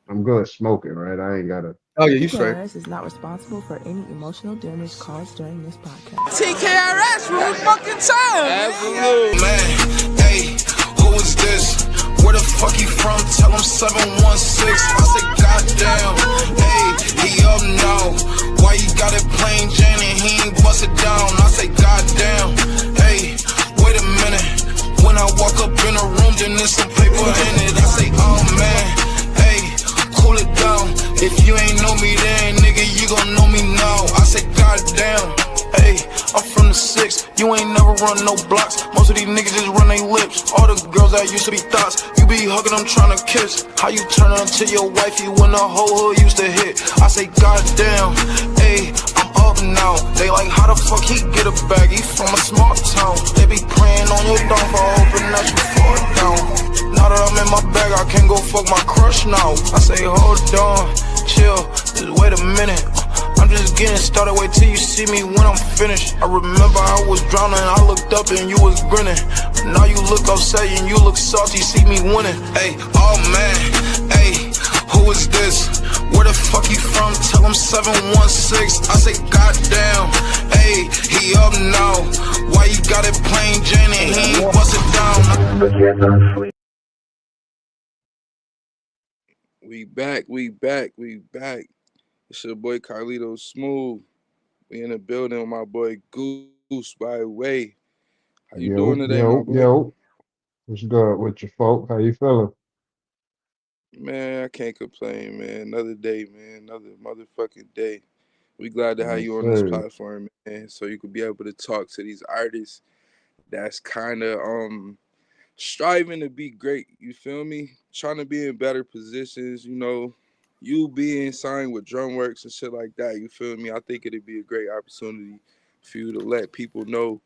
I'm good smoking, right? I ain't gotta. Oh yeah, you straight. Tkrs is not responsible for any emotional damage caused during this podcast. TKRS from the fucking time. Absolutely. Man, hey, who is this? Where the fuck he from? Tell him 716. I say, goddamn. Hey, he up now. Why you got it plain Jane and he ain't bust it down? I say, goddamn. Hey, wait a minute. When I walk up in a room, then there's some paper in it. I say, oh man. Hey, cool it down. If you ain't know me then, nigga, you gon' know me now. I say, goddamn. Hey, I'm from the 6, you ain't never run no blocks. Most of these niggas just run their lips. All the girls that used to be thoughts, you be hugging them trying to kiss. How you turn into your wifey when the whole hood used to hit? I say, goddamn, hey, I'm up now. They like, how the fuck he get a bag? He from a small town. They be praying on your downfall, hoping that you fall down. Now that I'm in my bag, I can't go fuck my crush now. I say, hold on, chill, just wait a minute. I'm just getting started, wait till you see me when I'm finished. I remember I was drowning, I looked up and you was grinning. Now you look upset and you look salty, see me winning. Hey, oh man, hey, who is this? Where the fuck you from? Tell him 716. I say, goddamn, hey, he up now. Why you got it plain Jane and he ain't bust it down? We back. It's your boy Crlito Smooth. We in the building with my boy Goose, by the way. How you doing today, Yo, my boy? yo, yo. What's good with your folk? How you feeling? Man, I can't complain, man. Another day, man. Another motherfucking day. We glad to have Yes, you on this sir. platform, man, so you could be able to talk to these artists that's kind of striving to be great. You feel me? Trying to be in better positions. You being signed with Drumworks and shit like that. You feel me? I think it'd be a great opportunity for you to let people know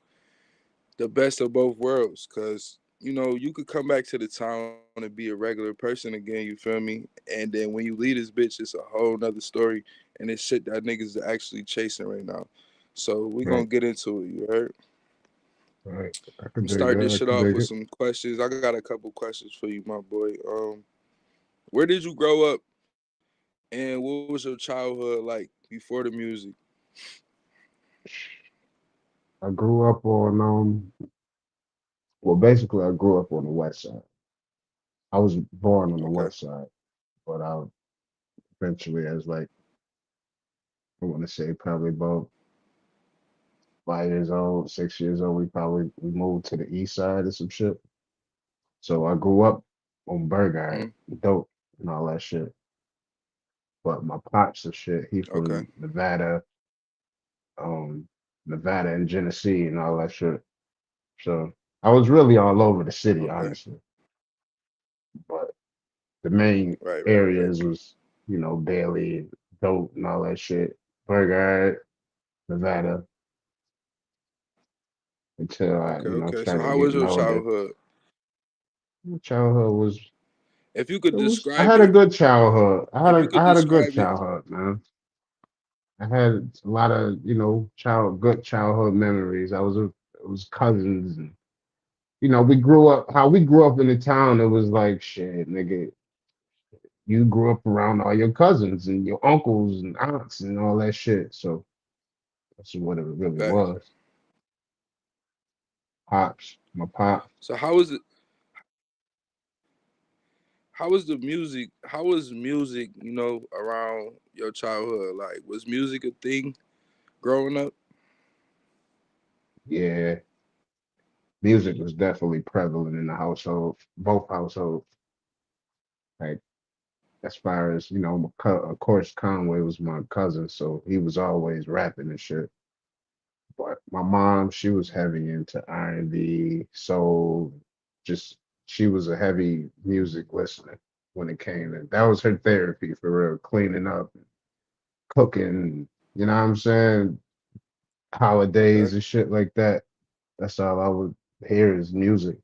the best of both worlds, cause you could come back to the town and be a regular person again. You feel me? And then when you leave this bitch, it's a whole nother story, and it's shit that niggas are actually chasing right now. So we gonna Right, get into it. You heard? right. I I'm can gonna dig start that. this I shit can off dig with it. some questions. I got a couple questions for you, my boy. Where did you grow up, and what was your childhood like before the music? I grew up on well, basically I grew up on the west side. I was born on the Okay. west side, but I eventually, as like I want to say probably about 5 years old, 6 years old, we moved to the east side or some shit. So I grew up on Burger, Mm, dope, and all that shit. But my pops and shit, he okay. from um, Nevada and Genesee and all that shit. So I was really all over the city, Okay. honestly. But the main Right. areas was, Bailey, Dope, and all that shit. Burger, Nevada, until I, Okay. So started how was getting your older. childhood? My childhood was If you could it was I describe had a it, good childhood. if you could I had a good describe it, childhood, man. I had a lot of, good childhood memories. It was cousins and we grew up in the town. It was like shit, nigga. You grew up around all your cousins and your uncles and aunts and all that shit. So that's what it really facts. was. Pops, my pop. So how was it? How was the music? How was music? Around your childhood, like was music a thing growing up? Yeah, music was definitely prevalent in the household, both households. Like as far as of course, Conway was my cousin, so he was always rapping and shit. But my mom, she was heavy into R&B, soul, just she was a heavy music listener when it came in. That was her therapy for real, cleaning up, cooking, you know what I'm saying? Holidays Okay. and shit like that. That's all I would hear is music.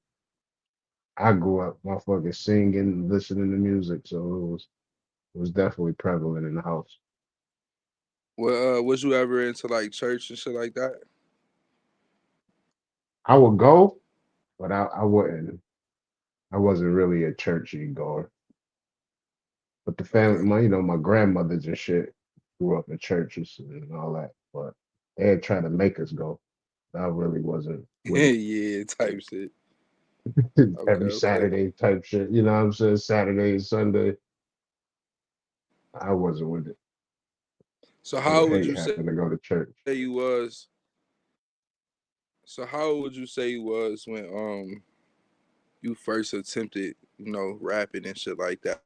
I grew up motherfucking singing, listening to music, so it was definitely prevalent in the house. Well, was you ever into like church and shit like that? I would go, but I wouldn't. I wasn't really a churchy goer. But the family, Okay. my my grandmothers and shit grew up in churches and all that. But they had tried to make us go. I really wasn't with it. Yeah, type shit. Okay, Every okay. Saturday type shit. You know what I'm saying? Saturday and Sunday. I wasn't with it. So I how would would hate you say having to go to church. you was? So how would you say you was when you first attempted, rapping and shit like that?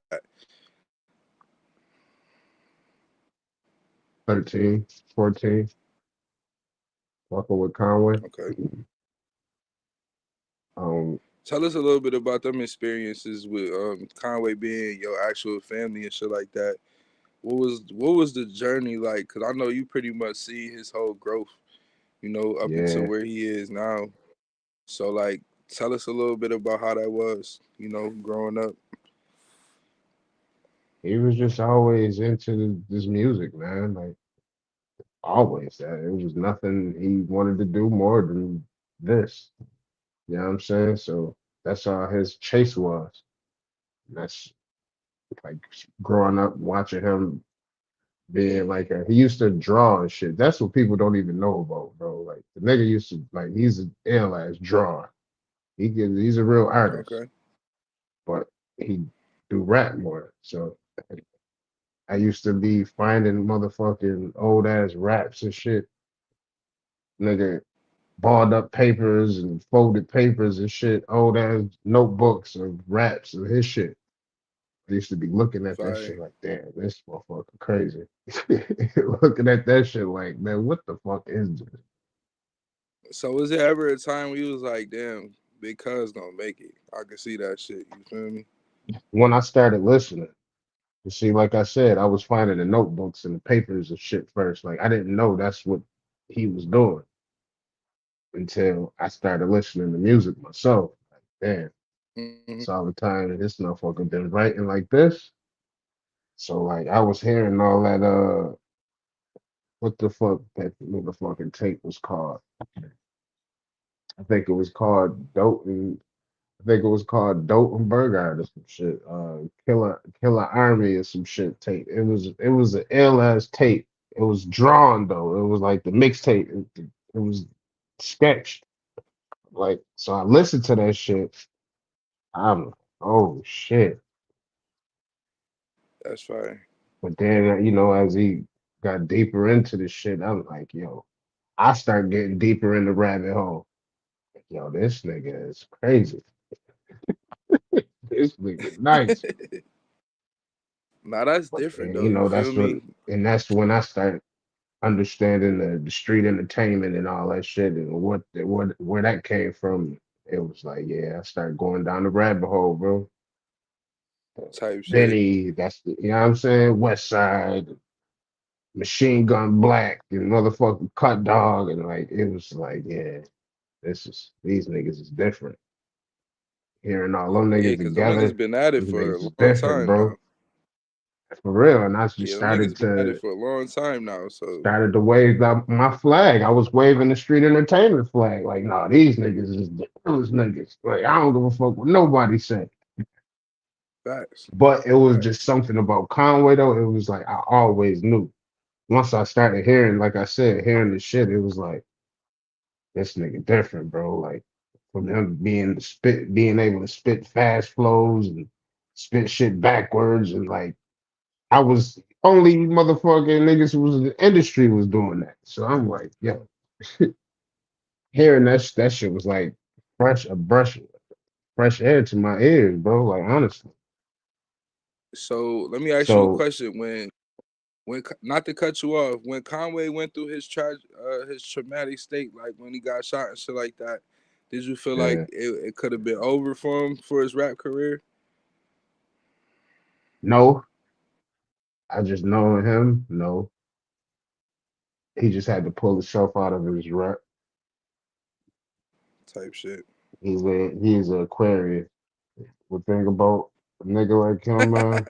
13, 14, walking with Conway. Okay. Um, Tell us a little bit about them experiences with Conway being your actual family and shit like that. What was the journey like? Cause I know you pretty much see his whole growth, up until yeah, where he is now. So like, tell us a little bit about how that was, growing up. he was just always into this music, man. Like always. It was nothing he wanted to do more than this. You know what I'm saying? So that's all his chase was. That's like growing up watching him being like he used to draw and shit. That's what people don't even know about, bro. Like the nigga used to like he's an ill ass drawer. He's a real artist, Okay. but he do rap more. So I used to be finding motherfucking old ass raps and shit, nigga, balled up papers and folded papers and shit, old ass notebooks of raps and his shit. I used to be looking at that shit Fire. like, damn, this motherfucker crazy. Looking at that shit like, man, what the fuck is this? So was there ever a time where you was like, damn, Big Cuz gonna make it? I can see that shit. You feel me? When I started listening, you see, like I said, I was finding the notebooks and the papers and shit first. Like I didn't know that's what he was doing until I started listening to music myself. Like, damn, Hmm. it's all the time that this motherfucker been writing like this. So like I was hearing all that what the fuck that motherfucking tape was called. I think it was called Dope and I think it was called Dope and Burger or some shit. Killer Army or some shit tape. It was an ill ass tape. It was drawn though. It was like the mixtape. It was sketched. Like so I listened to that shit. I'm like, oh shit. That's fire. But then as he got deeper into the shit, I'm like, yo, I start getting deeper in the rabbit hole. Yo, this nigga is crazy. This nigga nice. Now that's But different then, though. You feel that's what, me? and that's when I started understanding the street entertainment and all that shit and what where that came from. It was like, yeah, I started going down the rabbit hole, bro. Type shit. Benny, that's the, you know what I'm saying? West Side, Machine Gun Black, and motherfucking Cut Dog, and like it was like, yeah, these niggas is different. Hearing all them Yeah, niggas cause them niggas together, been at it these for niggas a is long different, time bro. now. For real. And I just Yeah, them niggas been at it for a long time now. So started to wave my flag. I was waving the street entertainment flag. Like, nah, these niggas is the illest niggas. Like, I don't give a fuck what nobody said. facts. But it was Facts. just something about Conway though. It was like I always knew. Once I started hearing, like I said, hearing the shit, it was like this nigga different, bro. Like from him being able to spit fast flows and spit shit backwards, and like I was only motherfucking niggas who was in the industry was doing that. So I'm like, yo, hearing that shit was like fresh air to my ears, bro. Like honestly. So let me ask you a So question. When not to cut you off, when Conway went through his traumatic state, like when he got shot and shit like that, did you feel like yeah, it could have been over for him for his rap career? no, I just know him. No, he just had to pull himself out of his rut. Type shit. He's an Aquarius. One thing about a nigga like him,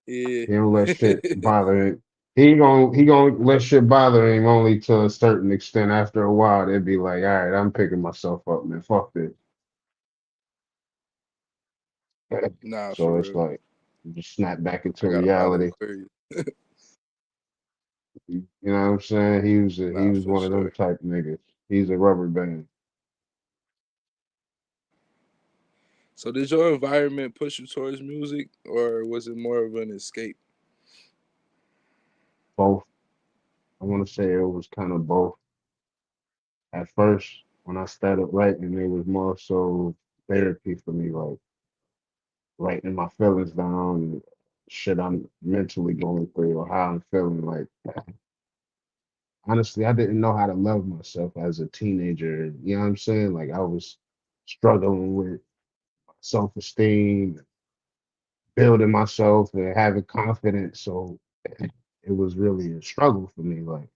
Yeah. he don't let shit bother him. He gonna let shit bother him only to a certain extent. After a while, they'd be like, all right, I'm picking myself up, man. Fuck this. Nah, for So it's real. like. just snap back I into got a lot of reality. Aquarius. You know what I'm saying? He Nah, was for one of them sure. type niggas. He's a rubber band. So did your environment push you towards music, or was it more of an escape? Both. I want to say it was kind of both. At first, when I started writing, it was more so therapy for me, like writing my feelings down, shit I'm mentally going through, or how I'm feeling. Like honestly, I didn't know how to love myself as a teenager. You know what I'm saying? Like I was struggling with self-esteem, building myself, and having confidence. So it was really a struggle for me. Like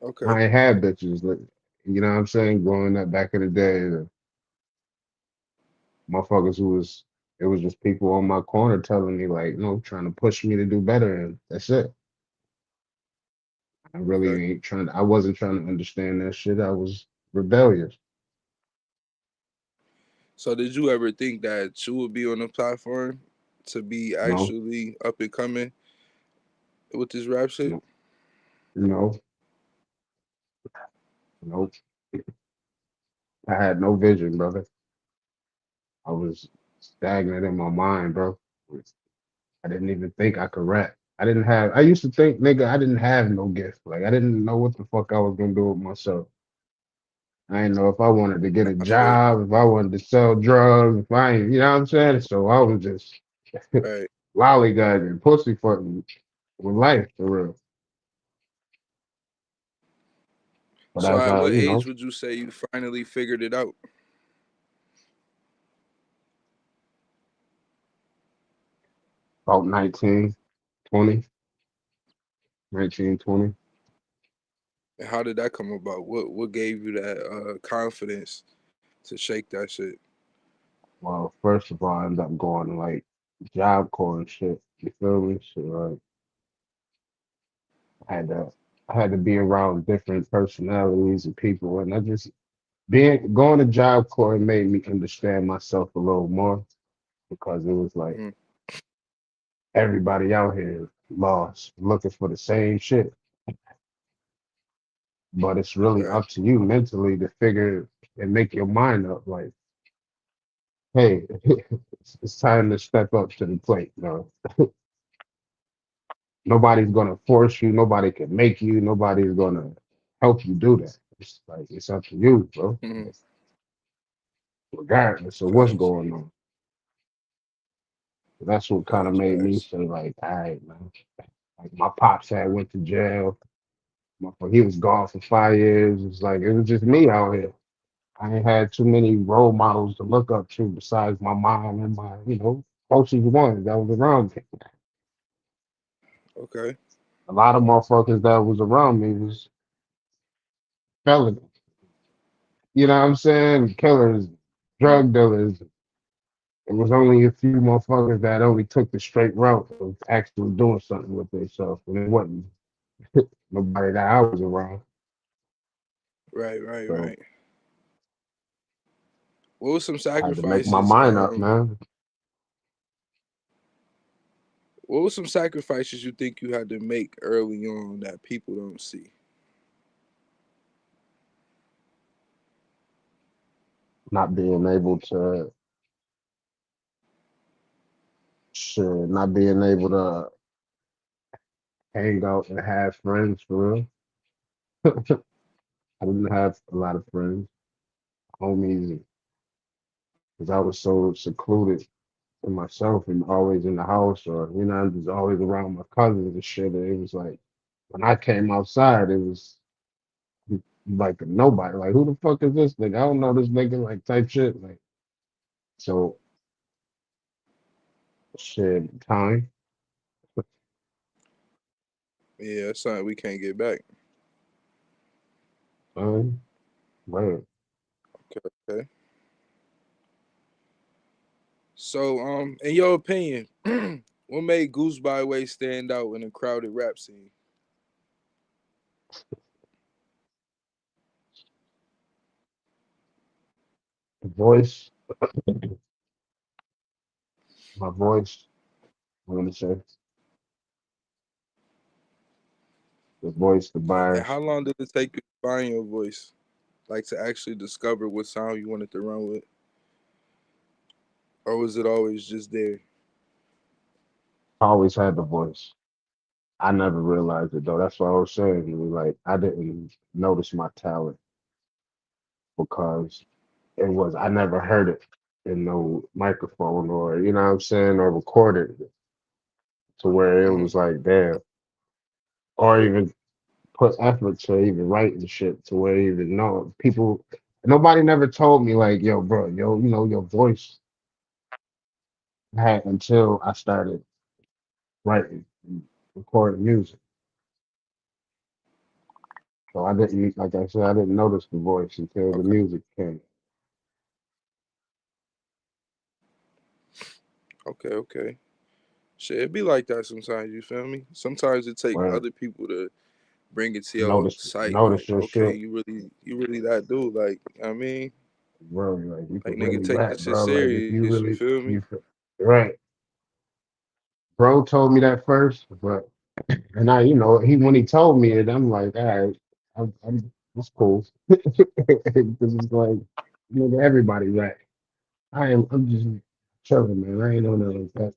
Okay. I ain't had bitches. Like, you know what I'm saying? Growing up back in the day, the motherfuckers who was it was just people on my corner telling me like, trying to push me to do better, and that's it. I Okay. really ain't trying. I wasn't trying to understand that shit. I was rebellious. So did you ever think that you would be on a platform to be No, actually up and coming with this rap shit? no, no, no. I had no vision, brother. I was stagnant in my mind, bro. I didn't even think I could rap. I didn't have. I used to think, nigga, I didn't have no gift. Like I didn't know what the fuck I was gonna do with myself. I didn't know if I wanted to get a I feel you. job, if I wanted to sell drugs, if I ain't, you know what I'm saying? So I was just Right. lollygagging, pussyfooting with life for real. But So as at I, what age would you say you finally figured it out? about 19, 20, 19, 20. And how did that come about? What gave you that confidence to shake that shit? Well, first of all, I ended up going to like Job Corps and shit. You feel me? So I had to, I had to be around different personalities and people, and I just being going to Job Corps made me understand myself a little more because it was like Hmm. everybody out here lost, looking for the same shit. But it's really Right. up to you mentally to figure and make your mind up. Like, hey, it's time to step up to the plate. No, nobody's gonna force you. Nobody can make you. Nobody's gonna help you do that. It's like it's up to you, bro. Hmm. Like, regardless of what's Facts. going on. That's what kind of Facts. made me Facts. say, like, all right, man. Like my pops had went to jail. He was gone for 5 years. It's like it was just me out here. I ain't had too many role models to look up to besides my mom and my, closest ones that was around me. Okay. A lot of motherfuckers that was around me was felons. You know what I'm saying? Killers, Hmm. drug dealers. It was only a few motherfuckers that only took the straight route of actually doing something with themselves. And it wasn't nobody that I was around. Right. Right. So Right. What were some I had to make my sacrifices? mind up, man. What were some sacrifices you think you had to make early on that people don't see? Not being able to shit, not being able to hang out and have friends for real. I didn't have a lot of friends, homies, because I was so secluded to myself and always in the house, or I'm just always around my cousins and shit. And it was like when I came outside, it was like nobody. Like, who the fuck is this nigga? I don't know this nigga, like type shit. Like, so shit, Yeah, that's something we can't get back. time, right. Okay. So, in your opinion, what made Goose by Way stand out in a crowded rap scene? The voice, My voice, I'm gonna say the voice, the And how bars. long did it take you to find your voice? Like to actually discover what sound you wanted to run with? Or was it always just there? I always had the voice. I never realized it though. That's what I was saying. Like I didn't notice my talent because it was I never heard it in no microphone or you know what I'm saying or recorded to where it Hmm. was like damn or even put effort to even writing shit to where even know people nobody never told me like yo bro yo you know your voice had until I started writing and recording music. So I didn't like I said I didn't notice the voice until the Okay. music came. Okay. Okay. Shit, it be like that sometimes. You feel me? Sometimes it take Where other people to bring it to your sight. notice Like, your okay, shit. you really that dude. Like, I mean, Bro, like you like could nigga, really take rap, this shit bro. Like if you serious. You really feel me? you right. Bro told me that first, but and I, you know, he when he told me it, I'm like, all right, it's cool. Because it's like, nigga, everybody rap. I'm just chilling, man. I ain't on that like that.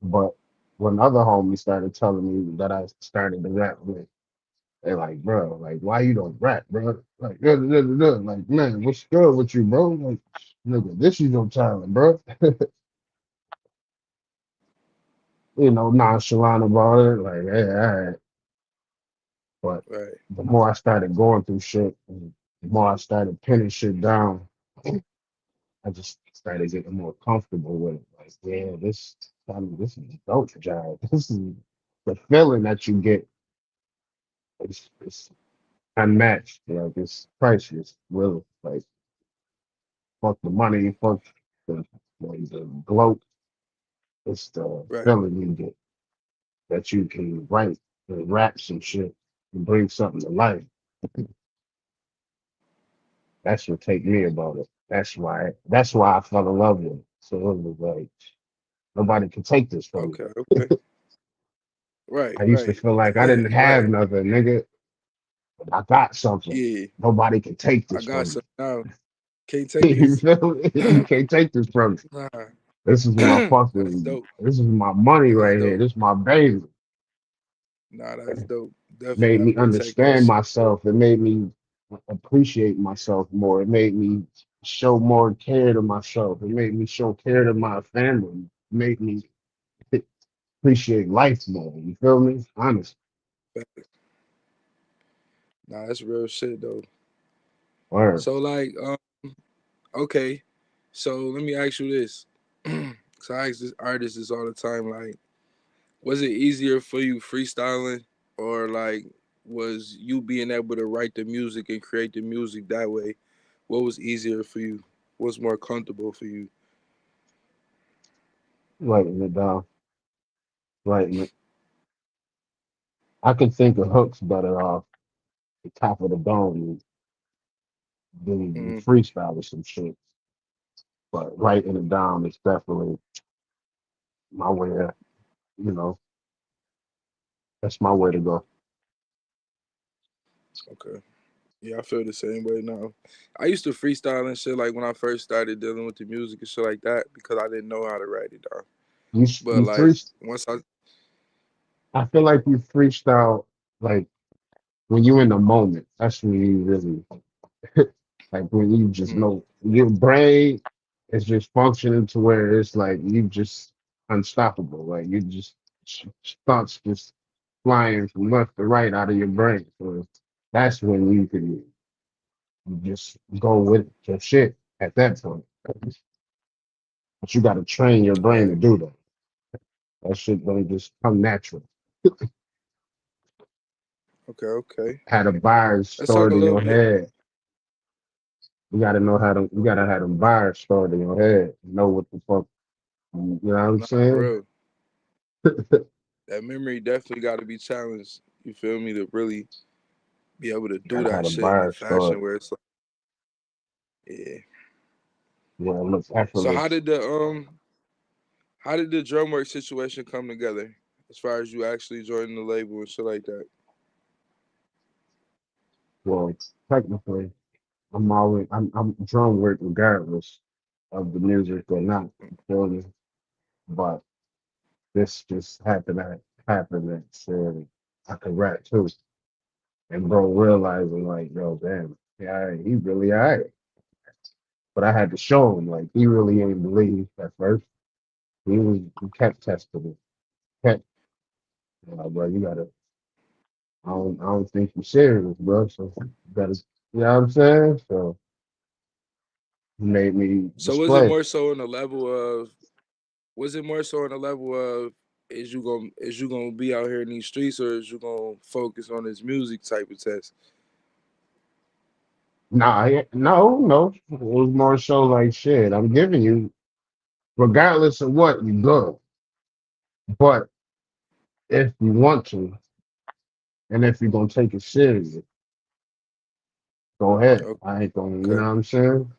But when other homies started telling me that I started to rap with, they're like, bro, like, why you don't rap, bro? Like, like, man, what's good with you, bro? Like, nigga, this is your talent, bro. You know, nonchalant about it, like, hey, all right. But Right. the more I started going through shit, and the more I started pinning shit down, I just started getting more comfortable with it. Like, yeah, this is a dope job. This is the feeling that you get. It's unmatched. Like it's priceless. Really, like fuck the money, fuck the the gloat. It's the Right. feeling you get that you can write and rap some shit and bring something to life. That's what take me about it. That's why I fell in love with it. So it was like nobody can take this from me. Okay. Okay. Right. I used to Right. feel like I didn't have Right. nothing, nigga, but I got something. Yeah. Nobody can take I this got from some now. Can't take me. You this. feel me? You can't take this from me. Nah. This is my That's fucking dope. this is my money That's right here. dope. This is my baby. Nah, that's dope. Definitely Made gotta me protect that understand shit. myself. It made me appreciate myself more. It made me show more care to myself. It made me show care to my family. It made me appreciate life more. You feel me? Honest. Nah, that's real shit though. Word. So like, okay. So let me ask you this. So I ask this artist this all the time. Like, was it easier for you freestyling, or like was you being able to write the music and create the music that way? What was easier for you? What's more comfortable for you? Writing it down. Writing it. I can think of hooks better off the top of the dome than Mm, freestyle or some shit. But writing it down is definitely my way of, you know, that's my way to go. okay. Yeah, I feel the same way now. I used to freestyle and shit like when I first started dealing with the music and shit like that because I didn't know how to write it down. But You like free once I I feel like you freestyle like when you in the moment. That's when you really like when you just mm, know your brain is just functioning to where it's like you just unstoppable. Like you just thoughts just flying from left to right out of your brain. So that's when you can just go with your shit at that point. But you got to train your brain to right. do that. That shit don't just come natural. Okay, okay. Had a virus Let's talk stored a in little your bit. head. You got to know how to. You got to have them virus stored in your head. Know what the fuck. You know what I'm Nah, for saying? real. That memory definitely got to be challenged. You feel me? To really be able to Got do to have that a shit in a virus stored fashion where it's like, yeah. where it looks So how effortless. did the How did the Drumwork situation come together? As far as you actually joining the label and shit like that. Well, technically, I'm drum work regardless of the music or not. You feel me? But this just happened that said I could rap too. And bro realizing like, yo, damn, yeah, he really alright. But I had to show him like he really ain't believe at first. He kept testing it. Kept bro, you gotta I don't think you're serious, bro. So you gotta you know what I'm saying? So he made me So was it display. more so on the level of was it more so on the level of is you gonna be out here in these streets or is you gonna focus on this music type of test? Nah, no. It was more so like shit. I'm giving you, regardless of what, you good. But if you want to, and if you're gonna take it serious, go ahead. I ain't gonna, you know Okay, what I'm saying?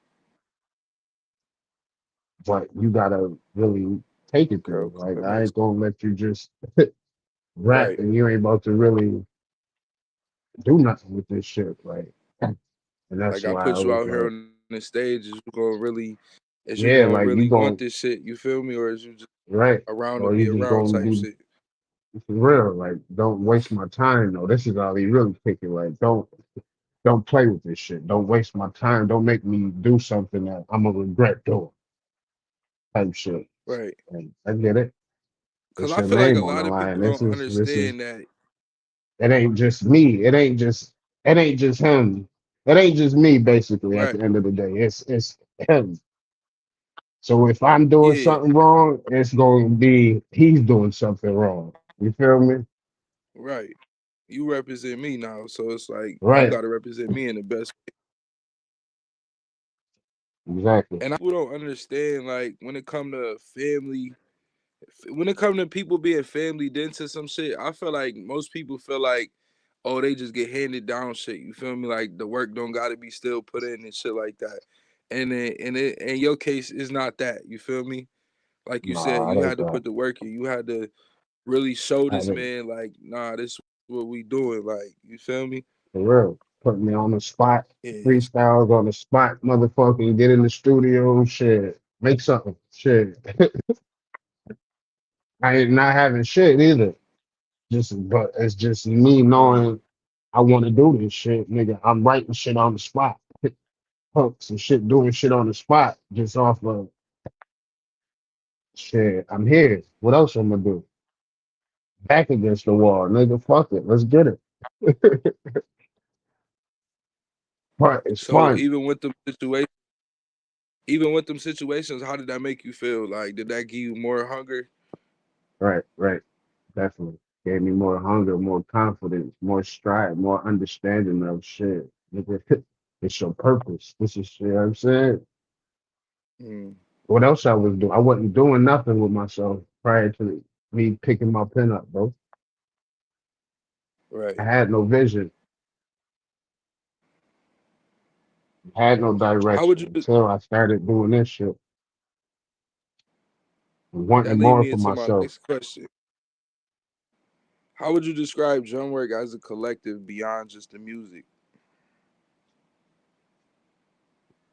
But you gotta really take it okay, there. okay. Like That I makes ain't gonna let you just rap right. and you ain't about to really do nothing with this shit. Like, and that's Like I why I put you was out here like, on the stage, is you gonna yeah, really like you want going this shit? You feel me, or is you just right, around to or be you just around gonna type be shit? for real. Like, don't waste my time. No, this is all he really kicking. Like, don't play with this shit. Don't waste my time. Don't make me do something that I'm gonna regret doing. Type shit. Right. And I get it. Because It's I your feel like a name on the lot of line. people This don't is this is understand that. it ain't just me. It ain't just him. It ain't just me basically at Right. the end of the day. It's him. So if I'm doing Yeah. something wrong, it's gonna be he's doing something wrong. You feel me? Right. You represent me now, so it's like you Right. got to represent me in the best. Exactly. And I people don't understand like when it come to people being family into some shit. I feel like most people feel like, oh, they just get handed down shit. You feel me? Like the work don't got to be still put in and shit like that. In your case, it's not that. You feel me? Like you said, Nah, you it ain't had to that. put the work in. You had to really show I this didn't man, like, nah, this is what we doing. Like, you feel me? for real. Put me on the spot, Yeah. freestyles on the spot, motherfucking get in the studio, shit. Make something. Shit. I ain't not having shit either. Just but it's just me Mm, knowing I want to do this shit, nigga. I'm writing shit on the spot. Hooks and shit, doing shit on the spot, just off of shit. I'm here. What else I'm gonna do? Back against the wall, nigga. Fuck it. Let's get it. But it's so fun. even with them situations, how did that make you feel? Like, did that give you more hunger? Right, right. Definitely. Gave me more hunger, more confidence, more stride, more understanding of shit. Nigga, it's your purpose. This is shit, you know what I'm saying. Mm, What else I was doing? I wasn't doing nothing with myself prior to me picking my pen up, bro. I right. had no vision, had no How direction would you? until I started doing this shit, wanting That lead more me for into my myself. next question. How would you describe Drumwork as a collective beyond just the music?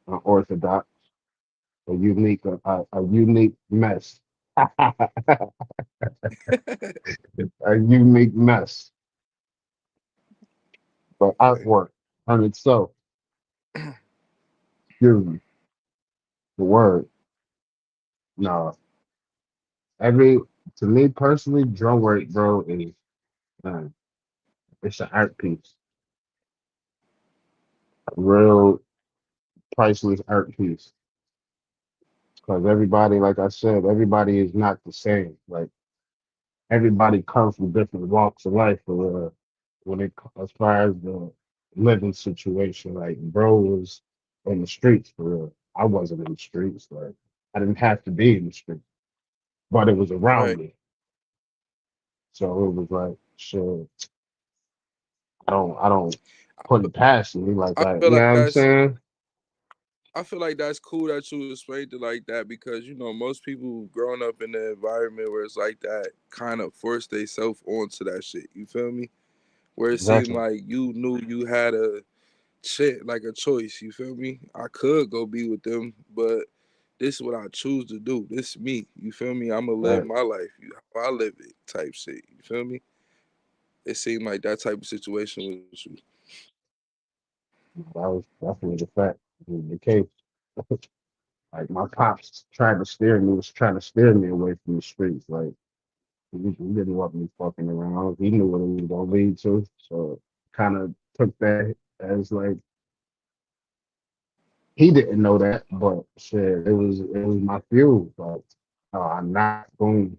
Unorthodox, a unique mess, a unique mess, but Okay. artwork on itself. Excuse me, the word. No, every to me personally, drum work, bro, is uh, it's an art piece, a real priceless art piece. Because everybody, like I said, everybody is not the same. Like everybody comes from different walks of life. For when it as far as the living situation, like bro was in the streets for real. I wasn't in the streets. Like I didn't have to be in the streets, but it was around Right. me. So it was like, shit, I don't put it past me like I that. feel You know like what I'm that's saying? I feel like that's cool that you explained it like that because most people growing up in the environment where it's like that kind of force themselves onto that shit. You feel me? Where it seemed Exactly. like you knew you had a shit like a choice. You feel me? I could go be with them, but this is what I choose to do. This is me. You feel me? I'ma live Right. my life. How I live it type shit. You feel me? It seemed like that type of situation with you. That was definitely the fact, the case. Like my pops tried to steer me, was trying to steer me away from the streets. Like he didn't want me fucking around. He knew what it was gonna lead to. So kind of took that as like he didn't know that, but shit, it was my fuel. Like I'm not going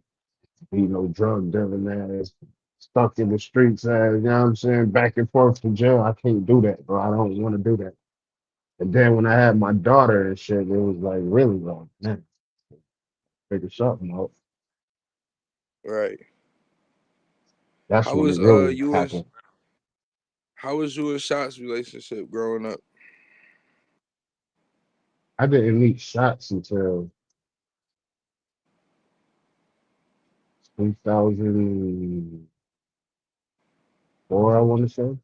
to be no drug dealing ass stuck in the streets ass, you know what I'm saying? Back and forth to jail. I can't do that, bro. I don't want to do that. And then when I had my daughter and shit, it was like really like, man, figure something out. Right. That's How when was it really you and happened. how was you and Shot's relationship growing up? I didn't meet shots until 2004, I want to say.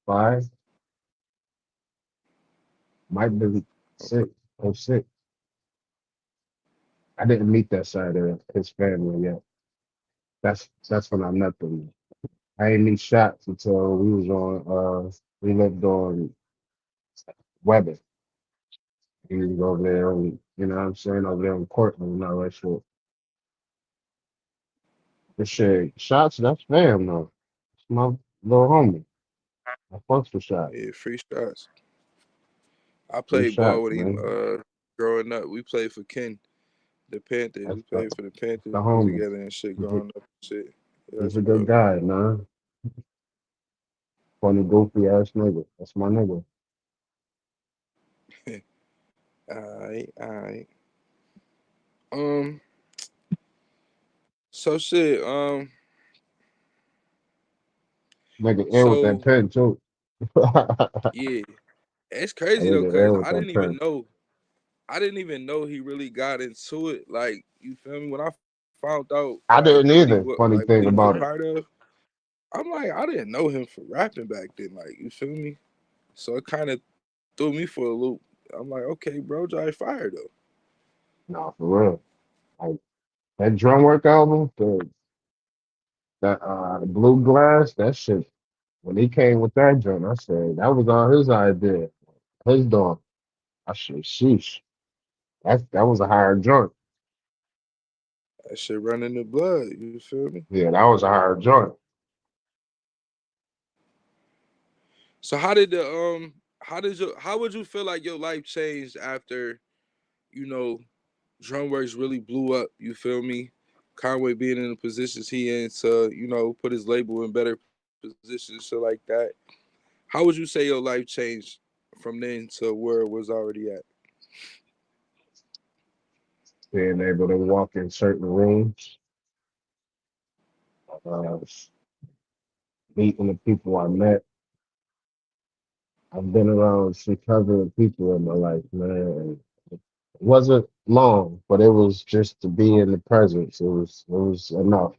Five, might be Okay. six or six. I didn't meet that side of his family yet. That's when I met them. I ain't meet shots until we was on we lived on Weber. He was over there and you know what I'm saying, over there in Cortland and all that shit. But shit, shots, that's fam though. It's my little homie. I fucks with shots. Yeah, free shots. I Free played ball shots, with him man. growing up. We played for Ken, the Panthers. That's We played for the the Panthers homie. together and shit He's a, growing up and shit. Yeah, he's that's a good real. guy, man. Funny goofy ass nigga. That's my nigga. Alright, alright. Um, so shit, Nigga air with that so pen too. That yeah. It's crazy though, nigga cause air with that pen. I didn't even know he really got into it. Like, you feel me? When I found out like I didn't either. what Funny he was thing a about part it. of, I'm like, I didn't know him for rapping back then. Like, you feel me? So it kind of threw me for a loop. I'm like, okay, bro, Jai fire though. Nah, for real. Like that Drumwork album, the Blue Glass, that shit. When he came with that joint, I said that was all his idea, his dog. I said, sheesh, that was a hard joint. That shit running the blood. You feel me? Yeah, that was a hard joint. So how would you feel like your life changed after you know Drumworks really blew up? You feel me? Conway being in the positions he in to put his label in better positions, shit like that. How would you say your life changed from then to where it was already at? Being able to walk in certain rooms, uh, meeting the people I met. I've been around some clever people in my life, man. It wasn't long, but it was just to be in the presence. It was enough.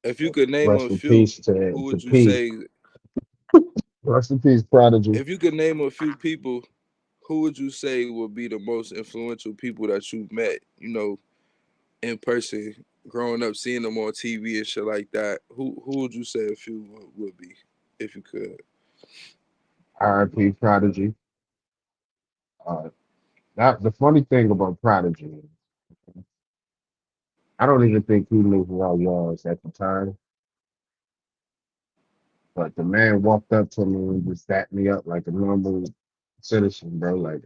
If you could name Rest a in few, peace who to would you P. say? Rest in peace, Prodigy. If you could name a few people, who would you say would be the most influential people that you've met? In person, growing up, seeing them on TV and shit like that. Who would you say a few would be, if you could? R.I.P. Prodigy. Uh, that the funny thing about Prodigy, I don't even think he knew who I was at the time. But the man walked up to me and just sat me up like a normal citizen, bro. Like,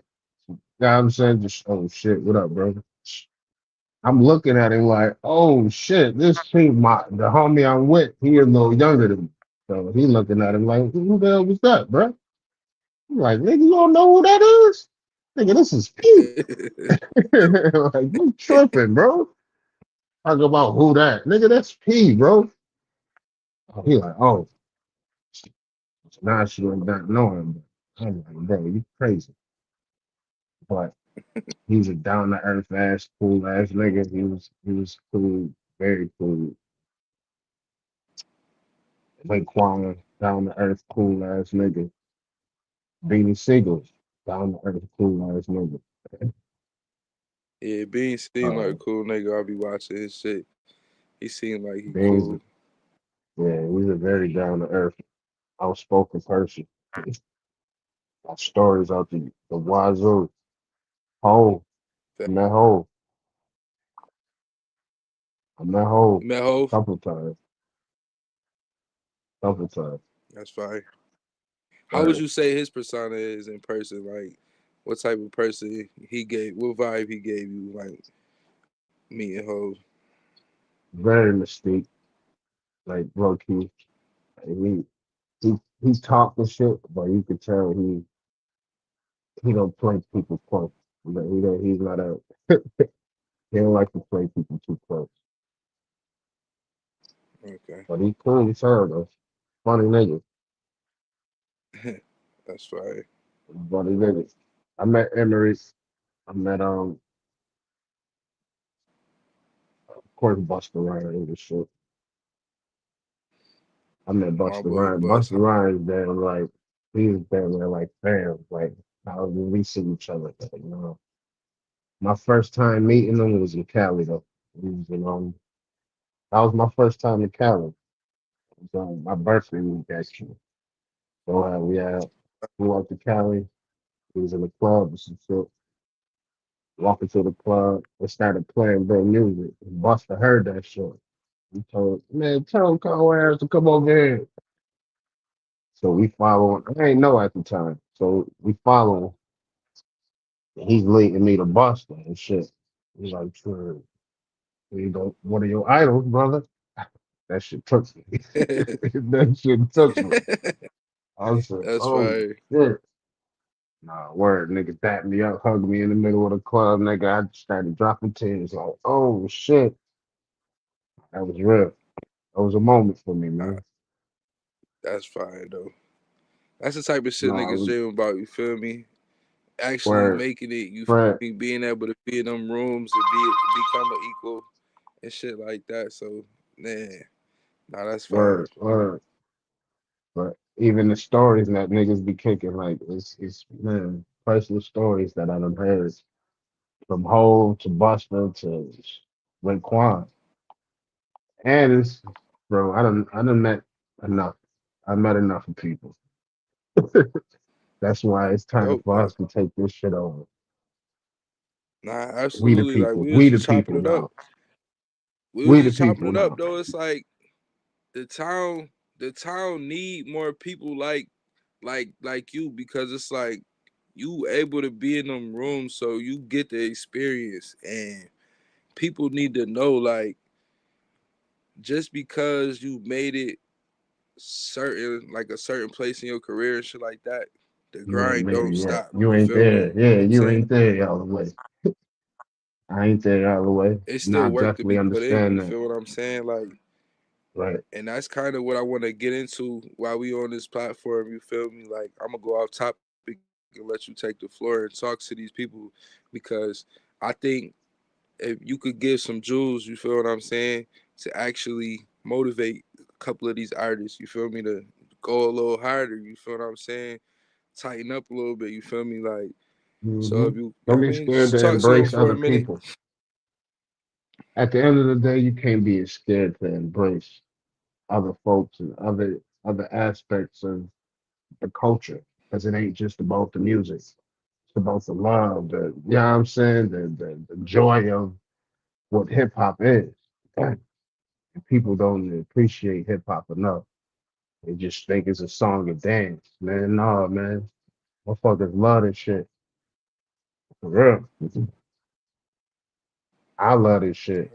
you know what I'm saying? Just, oh shit, what up, bro? I'm looking at him like, oh shit, this thing, the homie I'm with, he a little younger than me. So he looking at him like, who the hell was that, bro? I'm like, nigga, you don't know who that is? Nigga, this is Pete. Like, you tripping, bro? Talk about who that. Nigga, that's P, bro. Oh, he like, oh, now she went not knowing. But I'm like, bro, you crazy. but he's a down to earth ass, cool ass nigga. He was cool, very cool. Raekwon, down to earth, cool ass nigga. Beanie Siegel, down to earth, cool ass nigga. Yeah, Bean seemed like Uh, a cool nigga. I'll be watching his shit. He seemed like he Beans, cool. yeah, he's a very down to earth, outspoken person. Got stories out the wazoo. Hole, That I met Hole. I met Hole Met a Hov? couple times, couple times. That's fine. How would But you say his persona is in person? Like, what type of person he gave? What vibe he gave you? Like meeting Hov? very mystique, like low key. He he talking shit, but you could tell he don't play people close. But he's not a he don't like to play people too close. Okay, But he cool as hell though. Funny nigga. that's fine. Funny nigga. I met Emery. I met of course Buster Rhymes and shit. I met My Buster boy Rhymes. Bus. Buster Rhymes damn like he's damn near like fam. Like how we see each other. Like, you know. My first time meeting him was in Cali though. He was in, that was my first time in Cali. It was my birthday week actually. So we went to Cali. He was in the club and some shit. Walking to the club, they started playing their music. Buster heard that shit. He told, man, tell Conway to come over here. So we follow him. I ain't know at the time. So we follow him. He's leading me to Buster and shit. He's like, sure, you know, one of your idols, brother. That shit took me. That shit took me. I said, That's oh fire. shit. Nah, word, nigga tapped me up, hugged me in the middle of the club, nigga. I started dropping tears like, oh shit. That was real. That was a moment for me, Nah, man. that's fine though. That's the type of shit Nah, niggas dream about. You feel me? Actually word, making it. You feel Fred, me? Being able to be in them rooms and become an equal and shit like that. So, man, nah, that's fire. word. But even the stories that niggas be kicking, like, it's man, personal stories that I done heard from Hove to Buster to Raekwon. And it's, bro, I done met enough. I met enough of people. That's why it's time Dope. for Nah, us to take this shit over. nah, We the absolutely. Like people. we was We the just chopping people it up. now. We was We the just chopping people it up now. though. It's like the town, the town need more people like you because it's like you able to be in them rooms so you get the experience and people need to know like just because you made it certain like a certain place in your career and shit like that, the You ain't grind there don't yet. stop. You You ain't feel me? there. Yeah, I'm you saying ain't there all the way. I ain't there all the way. it's And still I work to definitely be put in. understand You that. feel what I'm saying? Like, Right. and that's kind of what I want to get into while we on this platform. You feel me? Like, I'm gonna go off topic and let you take the floor and talk to these people because I think if you could give some jewels, you feel what I'm saying, to actually motivate a couple of these artists. You feel me? To go a little harder. You feel what I'm saying? Tighten up a little bit. You feel me? Like, so hmm if you Don't know what be I mean, scared just to talk to them embrace for a other minute. people. At the end of the day, you can't be scared to embrace other folks and other aspects of the culture because it ain't just about the music. It's about the love, you know what I'm saying, the joy of what hip hop is. And people don't appreciate hip hop enough. They just think it's a song and dance. Man, no, man. Motherfuckers love this shit. For real. I love this shit.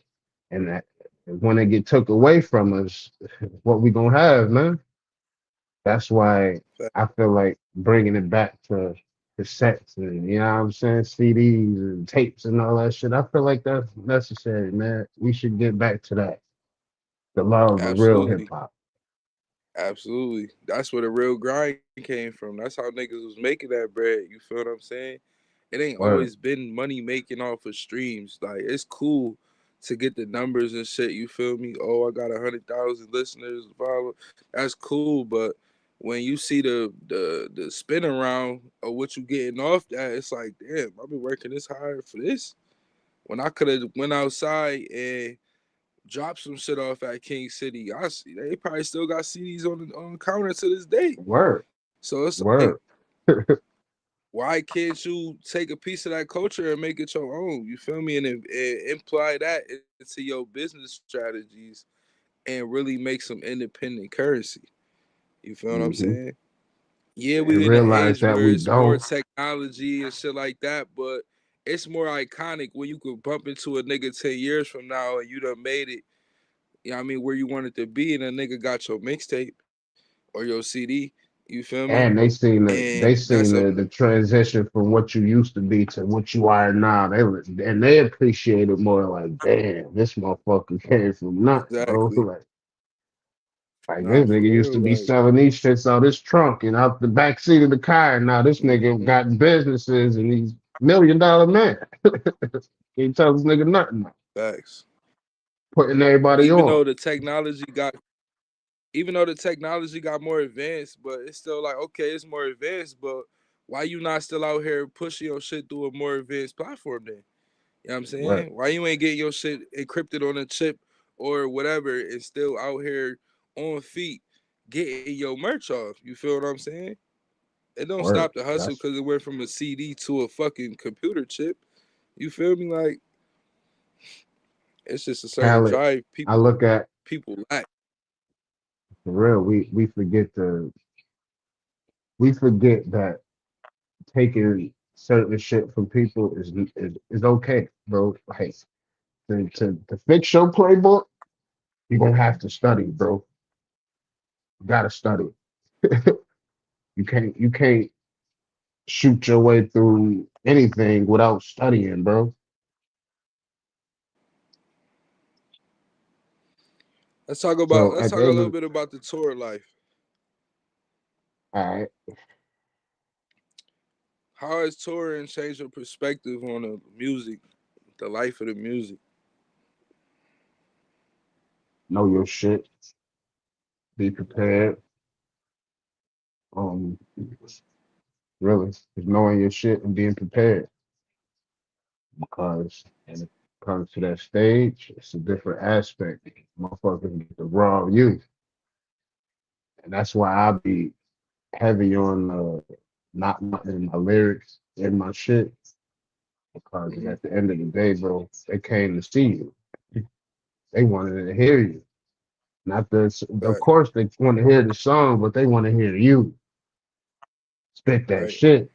And that when it get took away from us, what we gonna have, man? That's why I feel like bringing it back to cassettes and you know what I'm saying, CDs and tapes and all that shit. I feel like that's necessary, man. We should get back to that. The love of real hip Absolutely. hop. Absolutely. That's where the real grind came from. That's how niggas was making that bread. You feel what I'm saying? It ain't Word. always been money making off of streams. Like it's cool to get the numbers and shit. You feel me? Oh, I got 100,000 listeners. Follow. That's cool, but when you see the spin around of what you getting off that, it's like, damn, I've been working this hard for this. When I could have went outside and dropped some shit off at King City, I see they probably still got CDs on the counter to this day. Word. So it's like, Word. why can't you take a piece of that culture and make it your own? You feel me? And imply that into your business strategies and really make some independent currency. You feel what I'm Mm-hmm. saying? Yeah, And we in the realize age that where we it's more don't. technology and shit like that, but it's more iconic when you could bump into a nigga 10 years from now and you done made it, you know what I mean, where you wanted to be, and a nigga got your mixtape or your CD. You feel me? And they And seen the transition from what you used to be to what you are now. They appreciate it more. Like, damn, this motherfucker came from nothing, bro. exactly. Like Nah, this for nigga used real. to be Like, selling these shits out his trunk and out the back seat of the car. And now this nigga mhm, got businesses and he's $1 million man. He tells this nigga nothing, facts. putting everybody Even on. though the technology got even though the technology got more advanced, but it's still like, okay, it's more advanced, but why you not still out here pushing your shit through a more advanced platform then? You know what I'm Right, saying? Why you ain't getting your shit encrypted on a chip or whatever and still out here on feet getting your merch off? You feel what I'm saying? It don't word. stop the hustle That's because it went from a CD to a fucking computer chip. You feel me? Like it's just a certain talent. drive I look at people lack. for real. We forget that taking certain shit from people is okay, bro. Like to fix your playbook, you're gonna have to study, bro. You gotta study. You can't shoot your way through anything without studying, bro. So Let's at the talk a end little of bit about the tour life. all right, How has touring changed your perspective on the music, the life of the music? know your shit, be prepared. Um, really, just knowing your shit and being prepared because when it comes to that stage, it's a different aspect. Motherfuckers get the raw you, and that's why I be heavy on not wanting my lyrics in my shit because Mm-hmm. at the end of the day, bro, they came to see you. They wanted to hear you. Not this, of Right, course, they want to hear the song, but they want to hear you spit that right. shit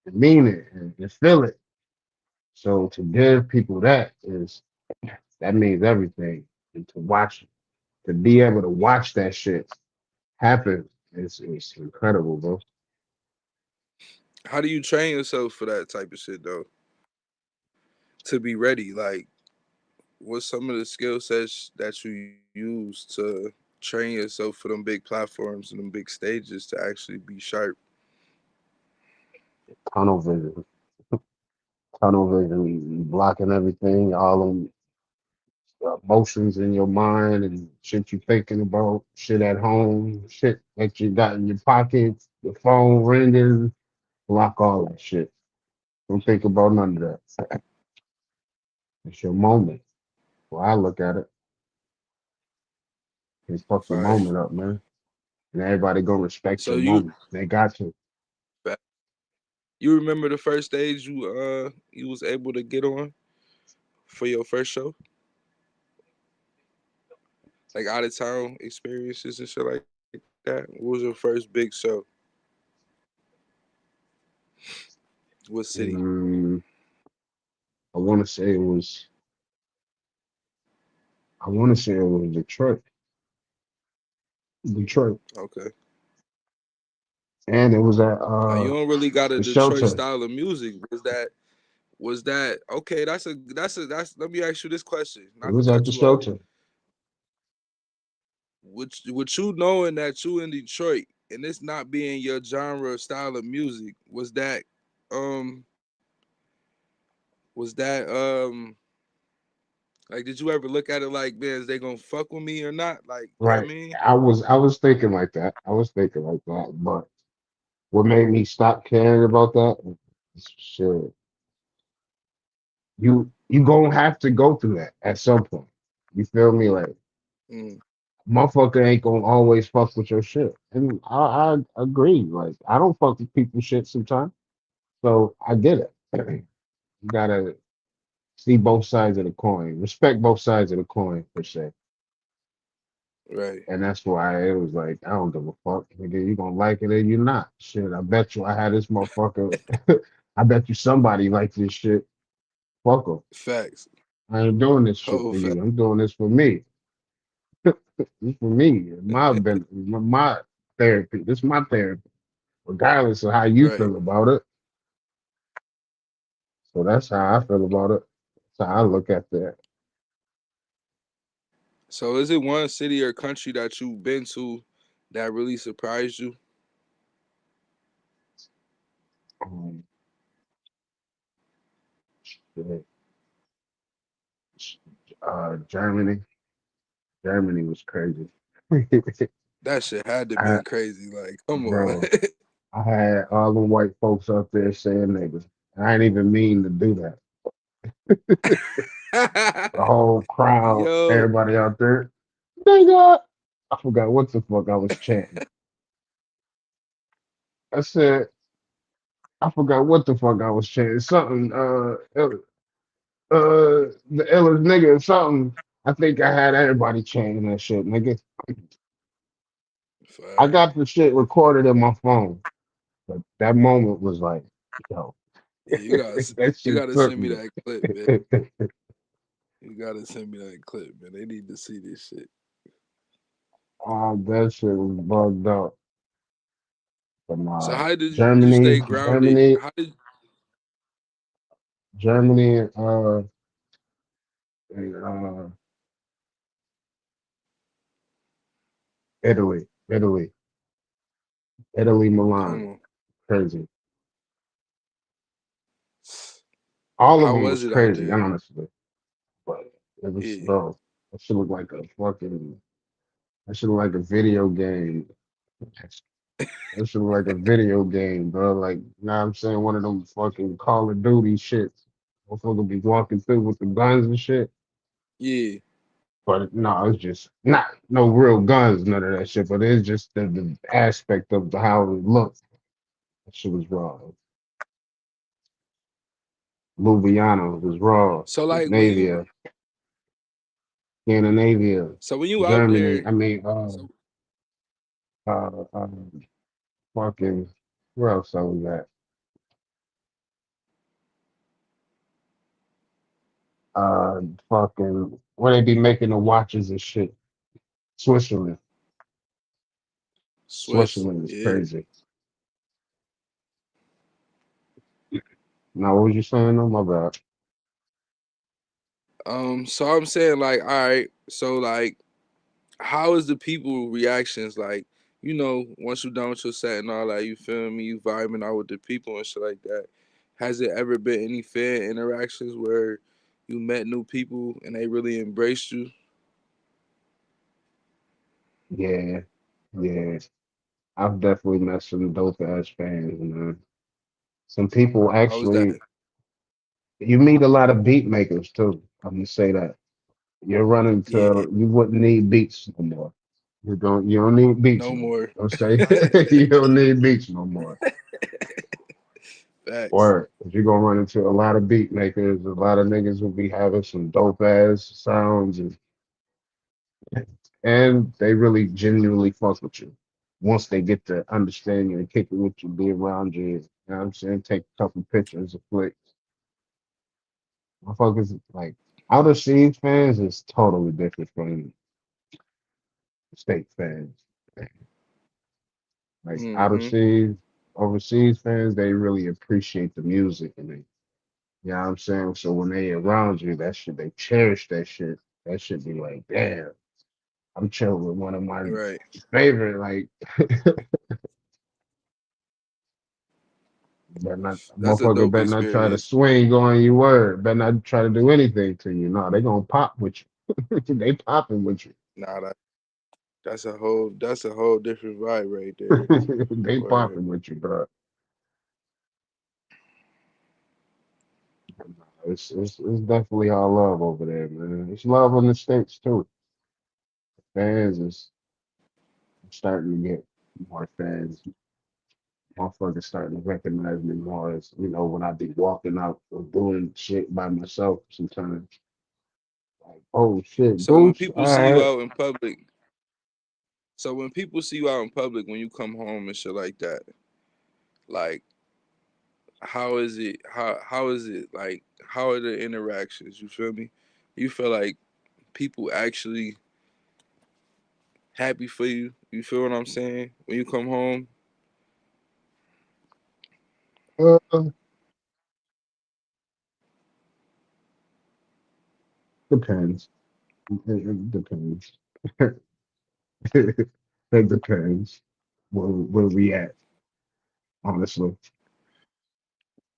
and mean it and feel it. So to give people that means everything. And to watch, to be able to watch that shit happen is incredible, bro. How do you train yourself for that type of shit though? To be ready, like, what's some of the skill sets that you use to train yourself for them big platforms and them big stages to actually be sharp? Tunnel vision, blocking everything, all them emotions in your mind and shit you thinking about, shit at home, shit that you got in your pocket, your phone ringing, block all that shit. Don't think about none of that. It's your moment. Well, I look at it. You fuck your Fire. moment up, man. And everybody gonna respect So your you moment. They got to. you remember the first stage you was able to get on for your first show? Like out of town experiences and shit like that? What was your first big show? What city? Mm, I want to say it was. I want to say it was Detroit. Detroit, Okay. and it was at Now you don't really got a the Detroit shelter. style of music. Was that okay? That's. Let me ask you this question, It not to was at the cut you off. shelter. With you knowing that you in Detroit and this not being your genre or style of music, was that was that like, did you ever look at it like, man, is they gonna fuck with me or not? Like, you know what I Right. mean? I was thinking like that. I was thinking like that. But what made me stop caring about that? Shit. You gonna have to go through that at some point. You feel me? Like Mm, motherfucker ain't gonna always fuck with your shit. And I agree. Like I don't fuck with people's shit sometimes. So I get it. You gotta see both sides of the coin. Respect both sides of the coin per se. right. And that's why it was like, I don't give a fuck. Nigga, you gonna like it or you not. Shit, I bet you I had this motherfucker. I bet you somebody like this shit. Fuck 'em. Facts. I ain't doing this shit Oh, for fact. you. I'm doing this for me. This for me. My therapy. This is my therapy. Regardless of how you Right. feel about it. So that's how I feel about it. That's how I look at that. So, is it one city or country that you've been to that really surprised you? Um, shit. Germany. Germany was crazy. That shit had to I, been crazy. Like, come on. bro. I had all the white folks up there saying niggas. I ain't even mean to do that. The whole crowd, Yo, everybody out there, nigga. I forgot what the fuck I was chanting. I said, I forgot what the fuck I was chanting. Something, the illest nigga or something. I think I had everybody chanting that shit, nigga. I fire. got the shit recorded in my phone, but that moment was like, yo, Yeah, that you shit gotta took send me me. that clip, man. You gotta send me that clip, man. They need to see this shit. That shit was bugged up. But So nah, how did you Germany, stay grounded? Germany, How did Germany, and, Italy, come Milan. on? Crazy. All of How them was was it out crazy, there? honestly. But it was, Yeah, bro, that should look like a fucking, that should look like a video game. That should look like a video game, bro. Like, you know what I'm saying? One of them fucking Call of Duty shits. Motherfucker be walking through with the guns and shit. yeah. But no, it's just not no real guns, none of that shit. But it's just the aspect of how it looked. That shit was raw. Ljubljana was raw. So like Scandinavia, Scandinavia, when you out Germany. there, I mean, so uh, fucking, where else I was at? Fucking, where they be making the watches and shit. Switzerland. Swiss, Switzerland is yeah. crazy. Now, what was you saying? Oh, my bad. So I'm saying like, all right, so like, how is the people reactions like? You know, once you done with your set and all that, you feel me? You vibing out with the people and shit like that. Has it ever been any fan interactions where you met new people and they really embraced you? Yeah, yeah. I've definitely met some dope ass fans, man. Some people How was that? actually, you meet a lot of beat makers too. I'm gonna say that. You're running Yeah, to, you wouldn't need beats no more. You don't need beats no no more. more. Don't say you don't need beats no more. Facts. Or if you're gonna run into a lot of beat makers, a lot of niggas will be having some dope ass sounds and they really genuinely fuck with you. Once they get to understand you and kick it with you, be around you, you know what I'm saying? Take a couple pictures, a flick. Motherfuckers like outer seas fans is totally different from state fans. Like outer Mm-hmm. seas, overseas fans, they really appreciate the music and they, you know what I'm saying? So when they around you, that shit, they cherish that shit. That should be like, damn, I'm chilling with one of my Right. favorite, like Better not, a That's a motherfucker dope better not try to experience. swing on your word. Better not try to do anything to you. No, they gonna pop with you. They popping with you. Nah, that's a whole different vibe right there. They Word. popping with you, bro. It's definitely all love over there, man. It's love in the States too. Fans is starting to get more fans. Motherfuckers starting to recognize me more as, when I be walking out or doing shit by myself sometimes. Like, oh shit, So when Goose, people see all you right. out in public, so when people see you out in public, when you come home and shit like that, like how is it? How is it like? How are the interactions? You feel me? You feel like people actually happy for you? You feel what I'm saying? When you come home, Uh, depends. It depends. It depends where we at, honestly,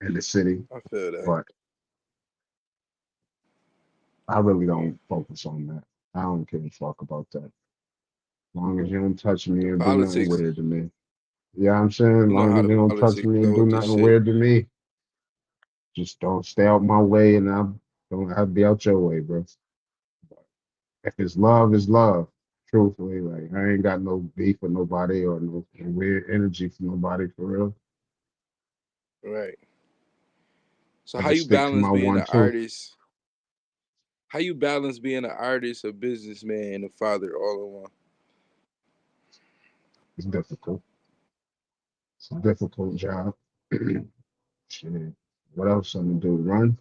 in the city. I feel that But I really don't focus on that. I don't give a fuck about that. As long as you don't touch me the or do nothing politics. weird to me. Yeah, I'm saying, as You know long how as the you don't touch politics me and go do with this nothing shit, weird to me, just don't stay out my way and I'll be out your way, bro. If it's love, it's love. Truthfully, like I ain't got no beef with nobody or no weird energy for nobody for real. right? So I how just you stick to balance my being one, an two. artist? How you balance being an artist, a businessman, and a father all in one? It's difficult. It's a difficult job. Shit. What else I'm gonna do? Run?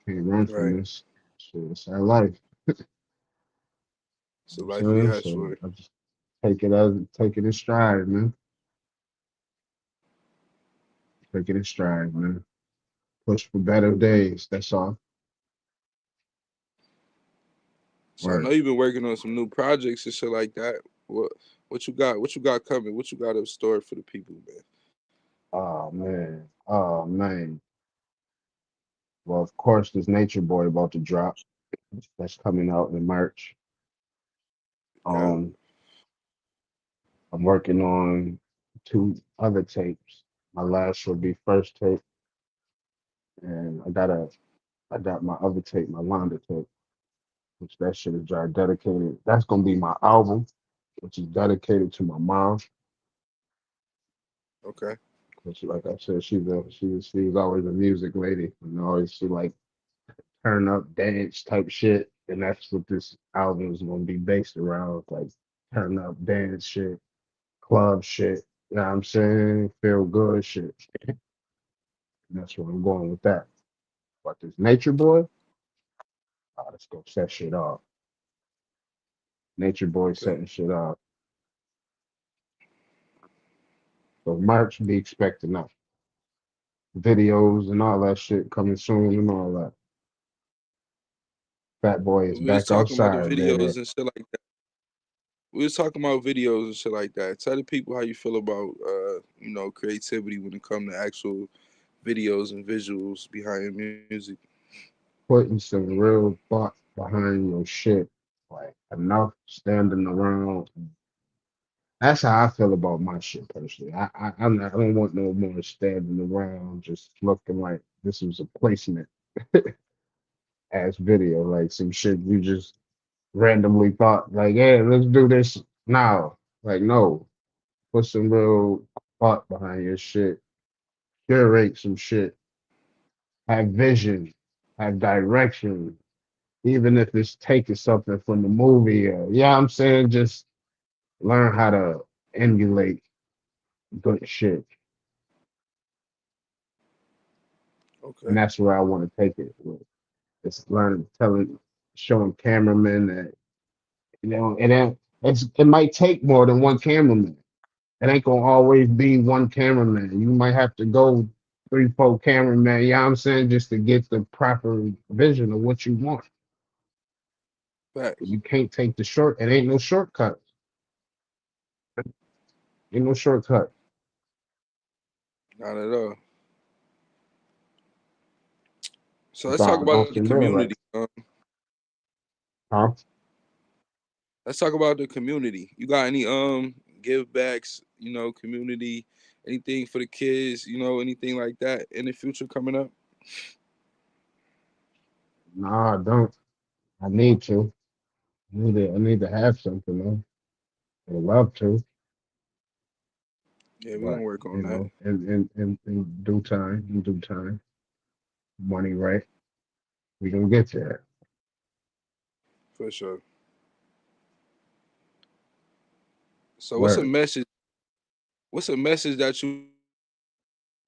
Can't run from Right. this. Shit, it's our life. It's a You life we know what I'm saying? ask So for. I just take it in stride, man. Take it in stride, man. Push for better days. That's all. So I know Word. you've been working on some new projects and shit like that. What what you got? What you got coming? What you got in store for the people, man? Oh man. Oh man. Well, of course, this Nature Boy about to drop. That's coming out in March. Yeah. Um, I'm working on two other tapes. My last will be first tape, and I got my other tape, my Londa tape, which that shit is dedicated. That's gonna be my album, which is dedicated to my mom. Okay. Which, like I said, she's always a music lady, and always she like turn up, dance type shit, and that's what this album is gonna be based around, like turn up, dance shit, club shit. You know what I'm saying? Feel good shit. And that's where I'm going with that. But this Nature Boy, let's go set shit off. Nature Boy Okay. setting shit off. So March be expecting that. Videos and all that shit coming soon and all that. Fat Boy is We was back talking about the outside, baby. videos and shit like that. We was talking about videos and shit like that. Tell the people how you feel about creativity when it comes to actual videos and visuals behind music. Putting some real thought behind your shit. Like enough standing around. That's how I feel about my shit personally. I don't want no more standing around just looking like this was a placement ass video, like some shit you just randomly thought like, hey, let's do this now. Like, no, put some real thought behind your shit, curate some shit, have vision, have direction, even if it's taking something from the movie. Yeah, I'm saying just learn how to emulate good shit. And Okay. that's where I want to take it. It's learning, telling, showing cameramen that, it might take more than one cameraman. It ain't gonna always be one cameraman. You might have to go three, four cameramen, you know what I'm saying, just to get the proper vision of what you want. Facts. You can't take the short, it ain't no shortcut. Ain't no shortcut. Not at all. So It's let's talk on, on about the some real, community. like, huh? Let's talk about the community. You got any give backs, community, anything for the kids, anything like that in the future coming up? Nah, I don't. I need to. I need to have something, man. I'd love to, Yeah, we're but gonna work you on that know, in due time, money right, we gonna get there. for sure. So Word. what's a message that you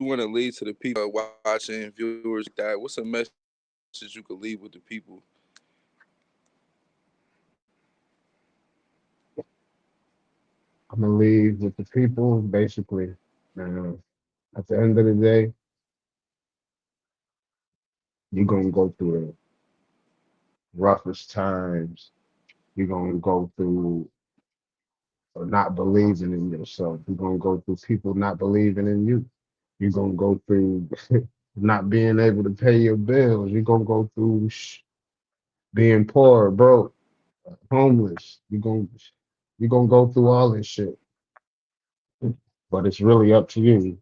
want to leave to the people watching, viewers like that? What's a message you could leave with the people? I'm gonna leave with the people, basically. Man, at the end of the day, you're gonna go through the roughest times. You're gonna go through not believing in yourself. You're gonna go through people not believing in you. You're gonna go through not being able to pay your bills. You're gonna go through being poor, broke, homeless. You're gonna go through all this shit. But it's really up to you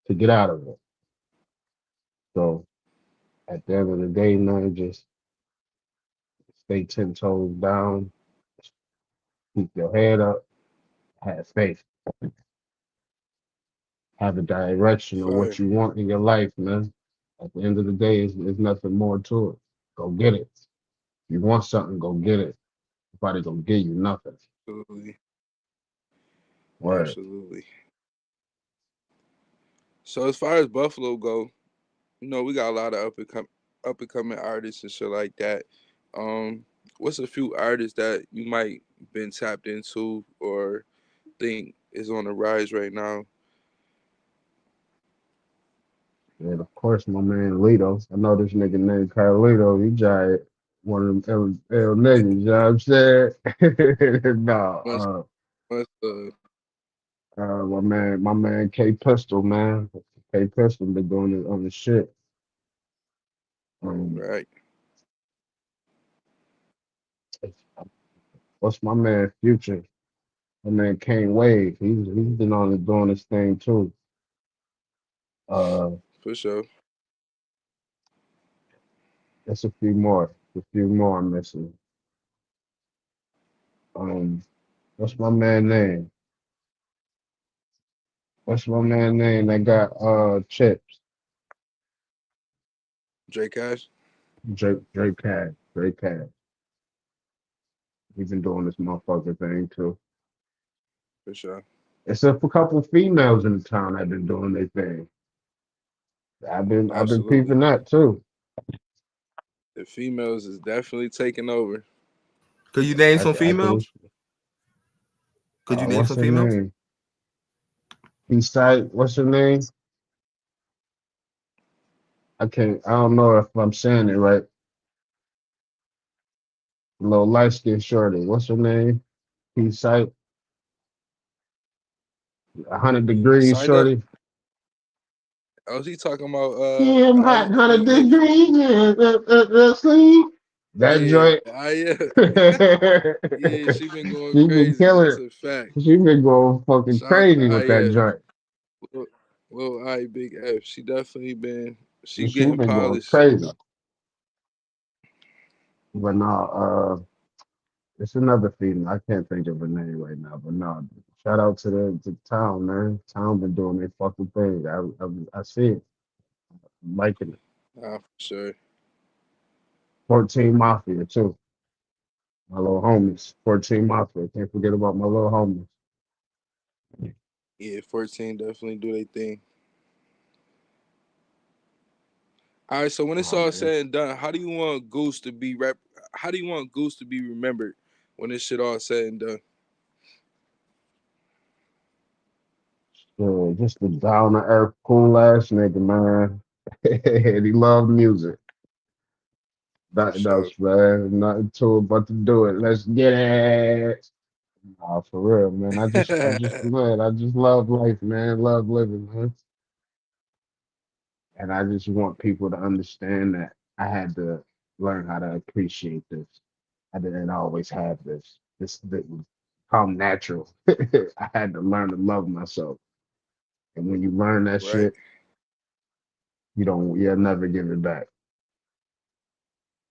to get out of it. So at the end of the day, man, just stay 10 toes down, keep your head up, have faith, have a direction of Fire. what you want in your life, man. At the end of the day, there's nothing more to it. Go get it. You want something, go get it. Nobody gonna give you nothing. Absolutely. Word. Absolutely. So as far as Buffalo go, we got a lot of up and coming artists and shit like that. Um, what's a few artists that you might been tapped into or think is on the rise right now? And of course, my man Lito. I know this nigga named Carlito. He giant one of them L niggas. You know what I'm saying? Must no, must my man K Pistol, man. K Pistol been doing it on the shit. Um, right what's my man Future? My man Kane Wave. He's been on it doing this thing too. Uh, for sure. there's a few more. A few more I'm missing. Um, what's my man name? What's my man name that got chips? Drake Cash Drake Cash. Drake Cash. He's been doing this motherfucker thing too. for sure. It's a couple females in the town that been doing their thing. I've been Absolutely. peeping that too. The females is definitely taking over. Could you name some I think females? Could you name what's some her females? name? Eastside, what's her name? I don't know if I'm saying it right. Little light skinned shorty. What's her name? Eastside, 100 degrees Signed up. shorty. Oh, is he talking about Yeah, I'm hot, Ivy Big 100 F? degrees. Yeah, sleep. That Yeah, joint. yeah. Yeah, she been going She been crazy. killing That's it. a fact. She been going fucking Shout out to crazy with that Aya. joint. Little Ivy Big F. She definitely been. She She getting been going polished. crazy. But no, it's another female. I can't think of her name right now. But no, shout out to town, man. Town been doing their fucking thing. I see it. I'm liking it. Nah, for sure. 14 Mafia too. My little homies. 14 Mafia. Can't forget about my little homies. Yeah, 14 definitely do their thing. All right, so when it's Oh all man. said and done, how do you want Goose to be rep? How do you want Goose to be remembered when this shit all said and done? Just a down to earth, cool ass nigga, man. And he loved music. For Nothing sure. else, man. Nothing to it but to do it. Let's get it. Oh, for real, man. I just love life, man. Love living, man. And I just want people to understand that I had to learn how to appreciate this. I didn't always have this. This didn't come natural. I had to learn to love myself. And when you learn that Right. shit, you'll never give it back.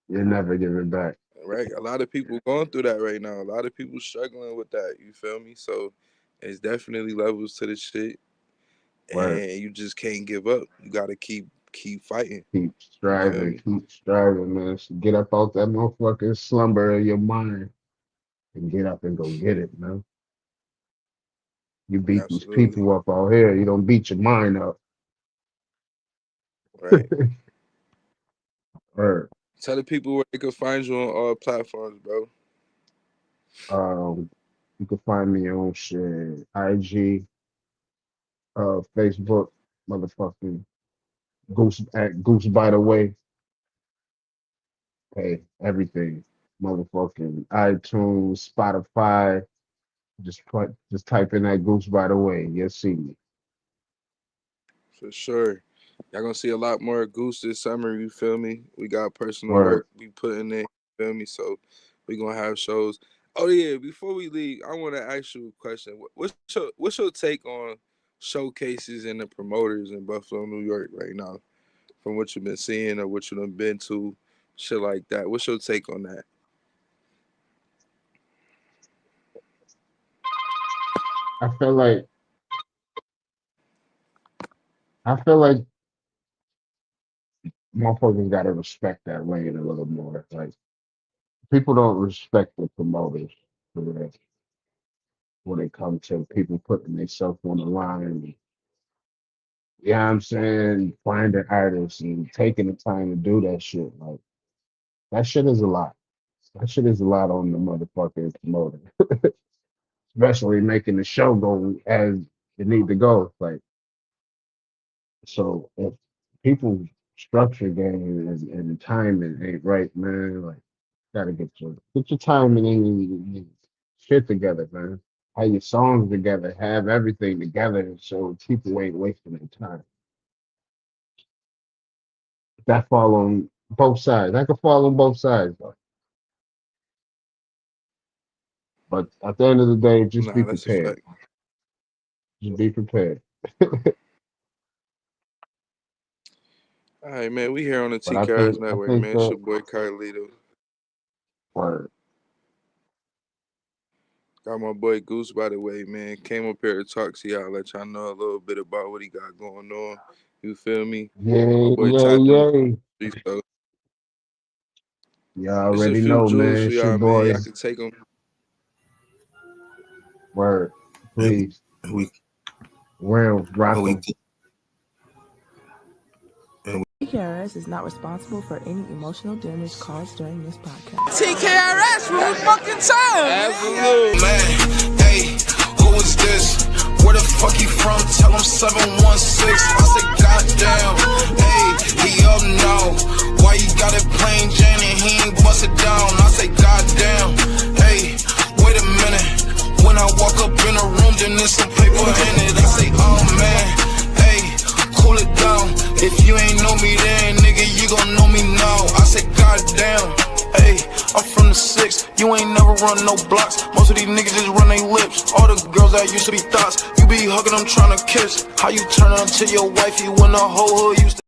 You'll never give it back. Right. A lot of people going through that right now. A lot of people struggling with that. You feel me? So it's definitely levels to the shit. Word. And you just can't give up. You gotta keep fighting. Keep You feel striving, man. So get up out that motherfucking slumber of your mind and get up and go get it, man. You me? beat these Absolutely. people up out here. You don't beat your mind up. Right. Word. Tell the people where they can find you on all platforms, bro. You can find me on shit, IG, Facebook, motherfucking Goose at Goose by the way. Hey, everything. Motherfucking iTunes, Spotify. Just type in that Goose by the way. You'll see me. For sure. Y'all gonna see a lot more Goose this summer, you feel me? We got personal Word. work we putting in, you feel me? So we gonna have shows. Oh yeah, before we leave, I wanna ask you a question. What's your take on showcases and the promoters in Buffalo, New York right now? From what you've been seeing or what you've been to, shit like that. What's your take on that? I feel like motherfuckers gotta respect that lane a little more. Like people don't respect the promoters for that when it comes to people putting themselves on the line. Yeah, I'm saying finding artists and taking the time to do that shit. Like that shit is a lot. That shit is a lot on the motherfucking promoter, especially making the show go as it need to go. Like so, if people structure game and timing ain't right, man. Like gotta get your timing and your shit together, man. Have your songs together, have everything together, so people ain't wasting their time. That fall on both sides. I can fall on both sides, though. But at the end of the day, just be Nah, that's a prepared. fact. Just be prepared. All right, man. We here on the But I Tkrs think Network, man. It's that your boy Crlito. word. Got my boy Goose, by the way, man. Came up here to talk to y'all, let y'all know a little bit about what he got going on. You feel me? Yay, My boy yay, tapped in yay. the streets, so Y'all it's a already few know, jewels man. for It's your y'all, man. Y'all boys. can take them. Word. And Please. we Real. Rock and we 'em. Tkrs is not responsible for any emotional damage caused during this podcast. TKRS from fucking time. Absolutely. Man, hey, who is this? Where the fuck he from? Tell him 716. I say, goddamn. Hey, he up now. Why you got it plain Jane and he ain't bust it down? I say, goddamn. Hey, wait a minute. When I walk up in a room, then there's some paper in it. I say, oh man. Hey, cool it down. If you ain't know me then, nigga, you gon' know me now. I say, goddamn. Hey, I'm from the 6, you ain't never run no blocks. Most of these niggas just run their lips. All the girls that used to be thoughts, you be hugging them trying to kiss. How you turn on to your wifey when the whole hood used to